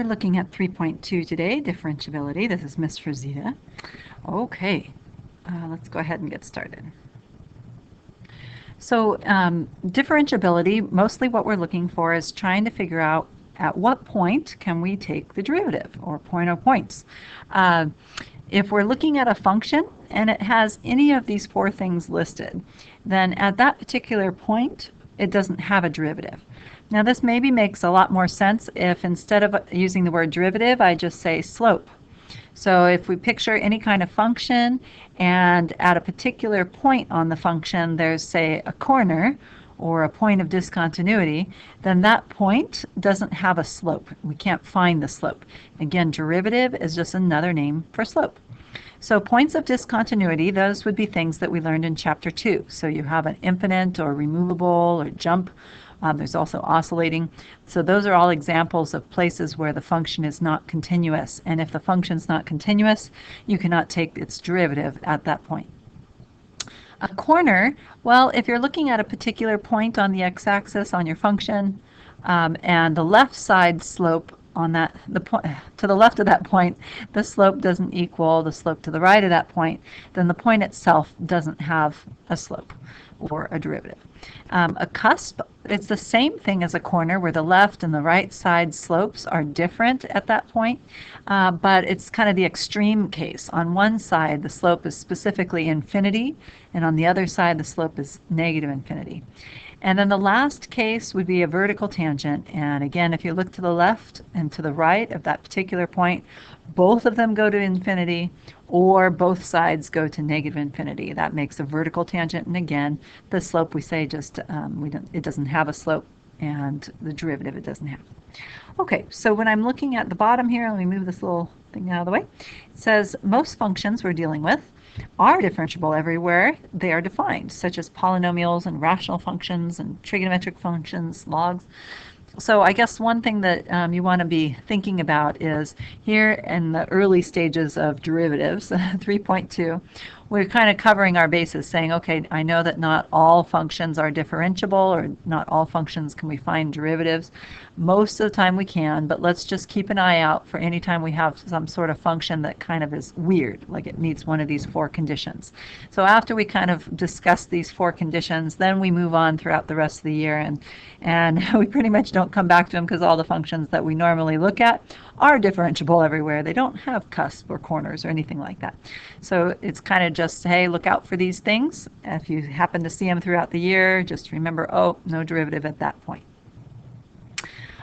We're looking at 3.2 today, differentiability. This is Miss Frazita. Okay, let's go ahead and get started. So differentiability, mostly what we're looking for is trying to figure out at what point can we take the derivative, or point of points. If we're looking at a function and it has any of these four things listed, then at that particular point, it doesn't have a derivative. Now this maybe makes a lot more sense if instead of using the word derivative, I just say slope. So if we picture any kind of function and at a particular point on the function there's, say, a corner or a point of discontinuity, then that point doesn't have a slope. We can't find the slope. Again, derivative is just another name for slope. So points of discontinuity, those would be things that we learned in chapter 2. So you have an infinite or removable or jump. There's also oscillating. So those are all examples of places where the function is not continuous. And if the function is not continuous, you cannot take its derivative at that point. A corner, well, if you're looking at a particular point on the x-axis on your function, and the left side slope on that, to the left of that point, the slope doesn't equal the slope to the right of that point, then the point itself doesn't have a slope or a derivative. A cusp, it's the same thing as a corner where the left and the right side slopes are different at that point, but it's kind of the extreme case. On one side, the slope is specifically infinity, and on the other side, the slope is negative infinity. And then the last case would be a vertical tangent. And again, if you look to the left and to the right of that particular point, both of them go to infinity or both sides go to negative infinity. That makes a vertical tangent. And again, the slope we say just, it doesn't have a slope, and the derivative it doesn't have. Okay, so when I'm looking at the bottom here, let me move this little thing out of the way. It says most functions we're dealing with are differentiable everywhere they are defined, such as polynomials and rational functions and trigonometric functions, logs. So I guess one thing that you want to be thinking about is here in the early stages of derivatives, 3.2, we're kind of covering our bases, saying, okay, I know that not all functions are differentiable, or not all functions can we find derivatives. Most of the time we can, but let's just keep an eye out for any time we have some sort of function that kind of is weird, like it meets one of these four conditions. So after we kind of discuss these four conditions, then we move on throughout the rest of the year, and we pretty much don't come back to them because all the functions that we normally look at are differentiable everywhere. They don't have cusp or corners or anything like that. So it's kind of just, hey, look out for these things. If you happen to see them throughout the year, just remember, oh, no derivative at that point.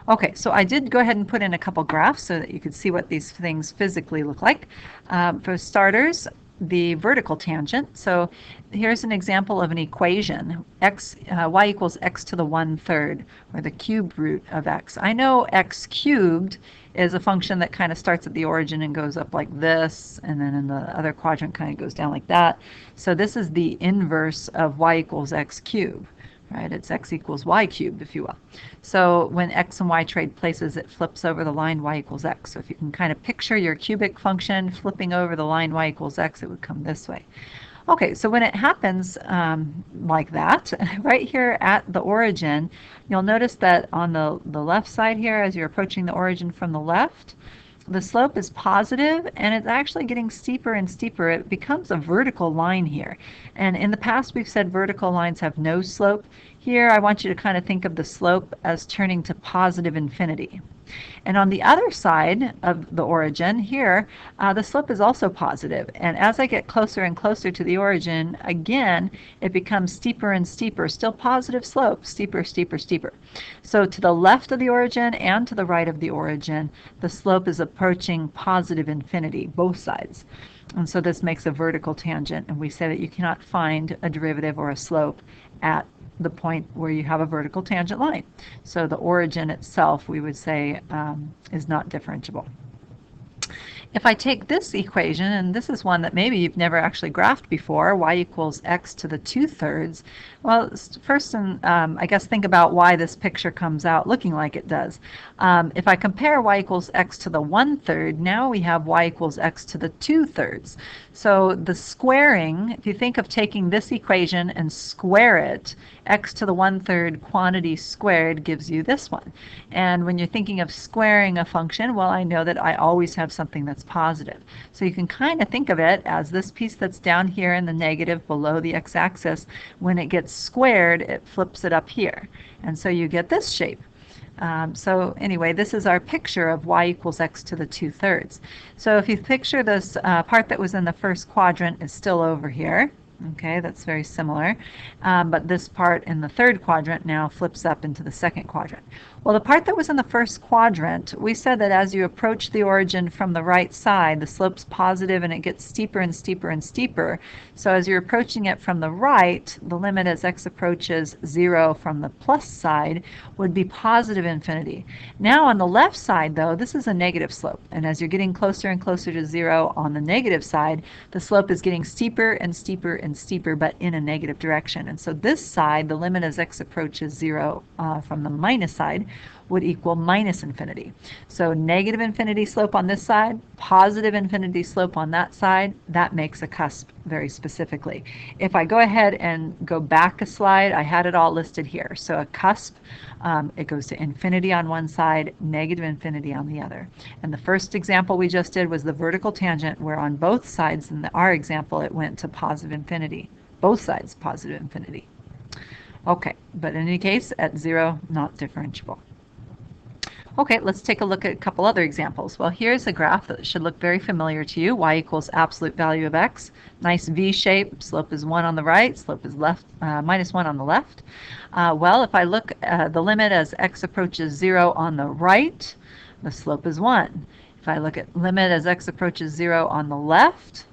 Okay, so I did go ahead and put in a couple graphs so that you could see what these things physically look like. For starters, the vertical tangent. So here's an example of an equation. Y equals x to the 1/3, or the cubed root of x. I know x cubed is a function that kind of starts at the origin and goes up like this, and then in the other quadrant kind of goes down like that. So this is the inverse of y equals x cubed. Right, it's x equals y cubed, if you will. So when x and y trade places, it flips over the line y equals x. So if you can kind of picture your cubic function flipping over the line y equals x, it would come this way. Okay, so when it happens like that, right here at the origin, you'll notice that on the left side here, as you're approaching the origin from the left, the slope is positive, and it's actually getting steeper and steeper. It becomes a vertical line here. And in the past, we've said vertical lines have no slope. Here, I want you to kind of think of the slope as turning to positive infinity. And on the other side of the origin here, the slope is also positive. And as I get closer and closer to the origin, again, it becomes steeper and steeper, still positive slope, steeper, steeper, steeper. So to the left of the origin and to the right of the origin, the slope is approaching positive infinity, both sides. And so this makes a vertical tangent, and we say that you cannot find a derivative or a slope at the point where you have a vertical tangent line. So the origin itself, we would say, is not differentiable. If I take this equation, and this is one that maybe you've never actually graphed before, y equals x to the 2/3, Well, first, and I guess think about why this picture comes out looking like it does. If I compare y equals x to the 1/3, now we have y equals x to the 2/3. So the squaring, if you think of taking this equation and square it, x to the 1/3 quantity squared gives you this one. And when you're thinking of squaring a function, well, I know that I always have something that's positive. So you can kind of think of it as this piece that's down here in the negative below the x-axis. When it gets squared, it flips it up here. And so you get this shape. So anyway, this is our picture of y equals x to the 2/3. So if you picture this part that was in the first quadrant is still over here. Okay, that's very similar. But this part in the third quadrant now flips up into the second quadrant. Well, the part that was in the first quadrant, we said that as you approach the origin from the right side, the slope's positive and it gets steeper and steeper and steeper. So as you're approaching it from the right, the limit as x approaches 0 from the plus side would be positive infinity. Now on the left side, though, this is a negative slope. And as you're getting closer and closer to 0 on the negative side, the slope is getting steeper and steeper and steeper, but in a negative direction. And so this side, the limit as x approaches 0 from the minus side, would equal minus infinity. So negative infinity slope on this side, positive infinity slope on that side, that makes a cusp very specifically. If I go ahead and go back a slide, I had it all listed here. So a cusp, it goes to infinity on one side, negative infinity on the other. And the first example we just did was the vertical tangent, where on both sides in our example it went to positive infinity. Both sides positive infinity. Okay, but in any case, at 0, not differentiable. Okay, let's take a look at a couple other examples. Well, here's a graph that should look very familiar to you. Y equals absolute value of x. Nice V shape. Slope is 1 on the right. Slope is minus 1 on the left. Well, if I look at the limit as x approaches 0 on the right, the slope is 1. If I look at limit as x approaches 0 on the left,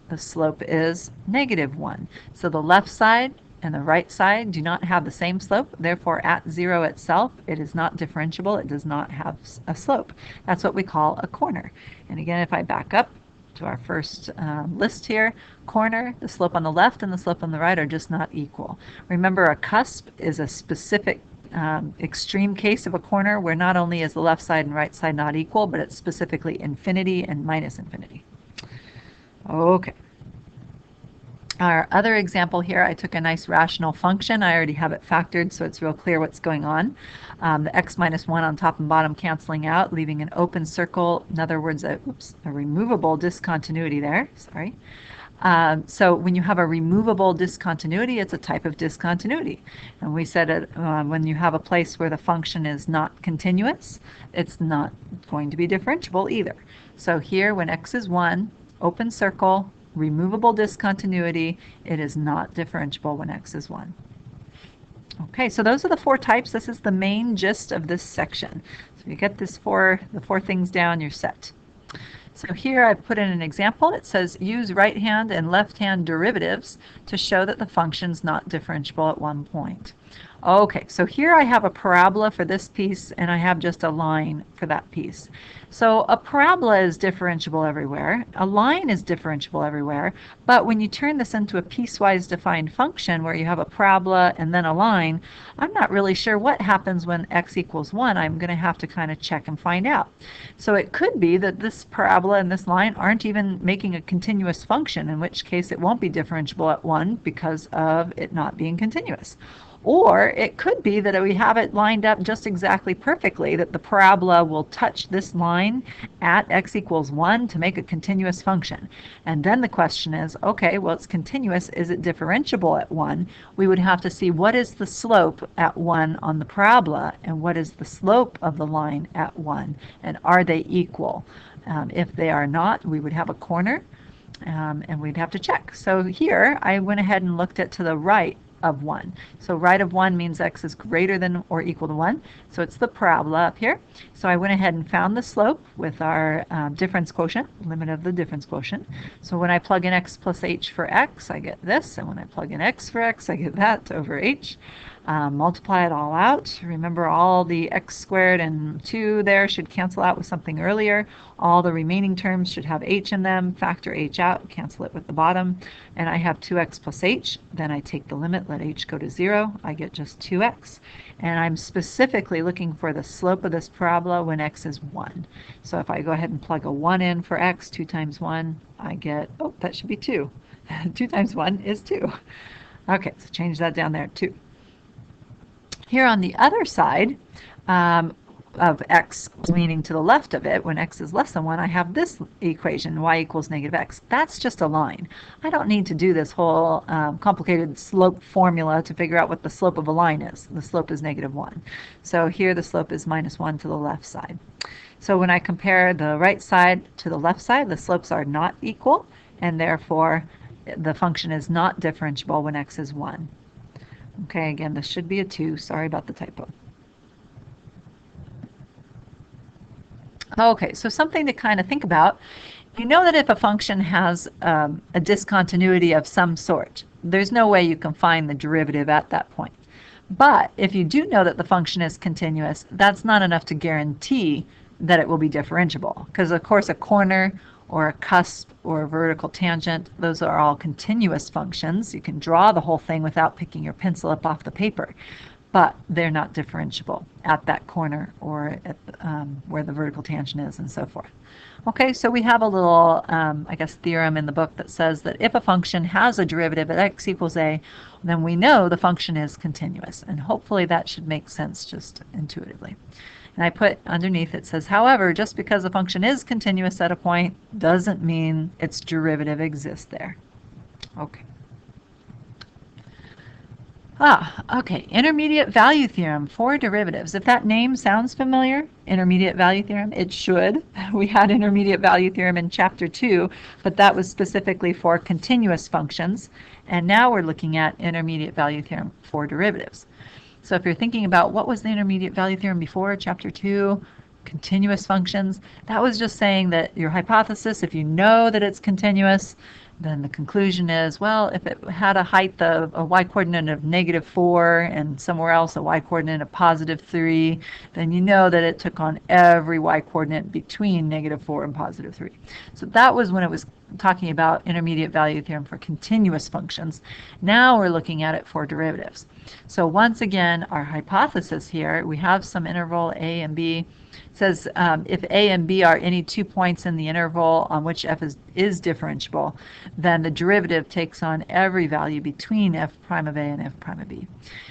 the slope is negative 1. So the left side and the right side do not have the same slope. Therefore, at 0 itself, it is not differentiable. It does not have a slope. That's what we call a corner. And again, if I back up to our first list here, corner, the slope on the left and the slope on the right are just not equal. Remember, a cusp is a specific extreme case of a corner where not only is the left side and right side not equal, but it's specifically infinity and minus infinity. Okay. Our other example here, I took a nice rational function. I already have it factored, so it's real clear what's going on. The x minus 1 on top and bottom canceling out, leaving an open circle. In other words, a removable discontinuity there. Sorry. So when you have a removable discontinuity, it's a type of discontinuity. And we said it, when you have a place where the function is not continuous, it's not going to be differentiable either. So here, when x is 1, open circle, removable discontinuity, it is not differentiable when x is 1. Okay, so those are the 4 types. This is the main gist of this section. So if you get the 4 things down, you're set. So here I've put in an example. It says use right hand and left hand derivatives to show that the function's not differentiable at one point. Okay, so here I have a parabola for this piece and I have just a line for that piece. So a parabola is differentiable everywhere. A line is differentiable everywhere. But when you turn this into a piecewise defined function where you have a parabola and then a line, I'm not really sure what happens when x equals 1. I'm going to have to kind of check and find out. So it could be that this parabola and this line aren't even making a continuous function, in which case it won't be differentiable at 1 because of it not being continuous. Or it could be that we have it lined up just exactly perfectly, that the parabola will touch this line at x equals 1 to make a continuous function. And then the question is, okay, well, it's continuous. Is it differentiable at 1? We would have to see what is the slope at 1 on the parabola and what is the slope of the line at 1, and are they equal? If they are not, we would have a corner, and we'd have to check. So here I went ahead and looked at to the right of 1. So right of 1 means x is greater than or equal to 1. So it's the parabola up here. So I went ahead and found the slope with our difference quotient, limit of the difference quotient. So when I plug in x plus h for x, I get this. And when I plug in x for x, I get that over h. multiply it all out. Remember, all the x squared and 2 there should cancel out with something earlier. All the remaining terms should have h in them. Factor h out, cancel it with the bottom. And I have 2x plus h. Then I take the limit, let h go to 0. I get just 2x. And I'm specifically looking for the slope of this parabola when x is 1. So if I go ahead and plug a 1 in for x, 2 times 1, I get, oh, that should be 2. 2 times 1 is 2. Okay, so change that down there, 2. Here on the other side of x leaning to the left of it, when x is less than 1, I have this equation, y equals negative x. That's just a line. I don't need to do this whole complicated slope formula to figure out what the slope of a line is. The slope is negative 1. So here the slope is minus 1 to the left side. So when I compare the right side to the left side, the slopes are not equal, and therefore the function is not differentiable when x is 1. Okay, again, this should be a 2. Sorry about the typo. Okay, so something to kind of think about. You know that if a function has a discontinuity of some sort, there's no way you can find the derivative at that point. But if you do know that the function is continuous, that's not enough to guarantee that it will be differentiable. Because, of course, a corner or a cusp or a vertical tangent, those are all continuous functions. You can draw the whole thing without picking your pencil up off the paper, but they're not differentiable at that corner or at where the vertical tangent is and so forth. Okay, so we have a little, I guess, theorem in the book that says that if a function has a derivative at x equals a, then we know the function is continuous. And hopefully that should make sense just intuitively. And I put underneath, it says, however, just because a function is continuous at a point doesn't mean its derivative exists there. Okay. Okay, intermediate value theorem for derivatives. If that name sounds familiar, intermediate value theorem, it should. We had intermediate value theorem in chapter 2, but that was specifically for continuous functions. And now we're looking at intermediate value theorem for derivatives. So if you're thinking about what was the intermediate value theorem before, chapter 2, continuous functions, that was just saying that your hypothesis, if you know that it's continuous, then the conclusion is, well, if it had a height of a y-coordinate of negative 4 and somewhere else a y-coordinate of positive 3, then you know that it took on every y-coordinate between negative 4 and positive 3. So that was when it was talking about intermediate value theorem for continuous functions. Now we're looking at it for derivatives. So once again, our hypothesis here, we have some interval a and b. Says if a and b are any 2 points in the interval on which f is differentiable, then the derivative takes on every value between f prime of a and f prime of b.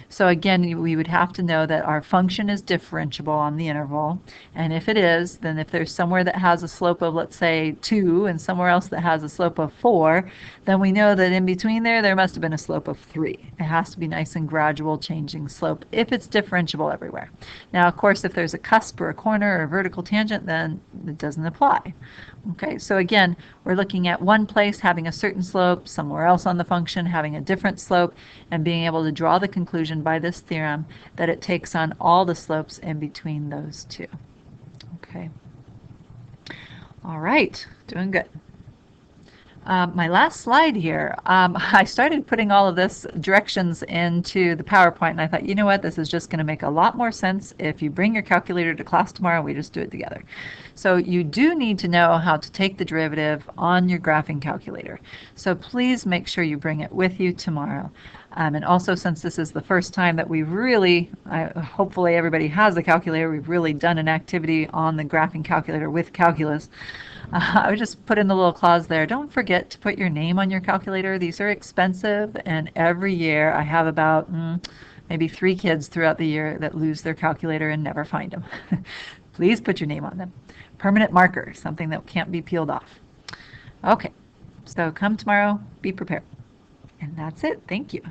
So again, we would have to know that our function is differentiable on the interval, and if it is, then if there's somewhere that has a slope of, let's say, 2 and somewhere else that has a slope of 4, then we know that in between there must have been a slope of 3. It has to be nice and gradual changing slope if it's differentiable everywhere. Now, of course, if there's a cusp or a corner or a vertical tangent, then it doesn't apply. Okay, so again, we're looking at one place having a certain slope, somewhere else on the function having a different slope, and being able to draw the conclusion by this theorem that it takes on all the slopes in between those two. Okay. All right, doing good. My last slide here, I started putting all of this directions into the PowerPoint, and I thought, you know what, this is just going to make a lot more sense if you bring your calculator to class tomorrow and we just do it together. So you do need to know how to take the derivative on your graphing calculator. So please make sure you bring it with you tomorrow. And also, since this is the first time that we've really, hopefully everybody has a calculator, we've really done an activity on the graphing calculator with calculus. I would just put in the little clause there. Don't forget to put your name on your calculator. These are expensive, and every year I have about maybe 3 kids throughout the year that lose their calculator and never find them. Please put your name on them. Permanent marker, something that can't be peeled off. Okay, so come tomorrow, be prepared. And that's it. Thank you.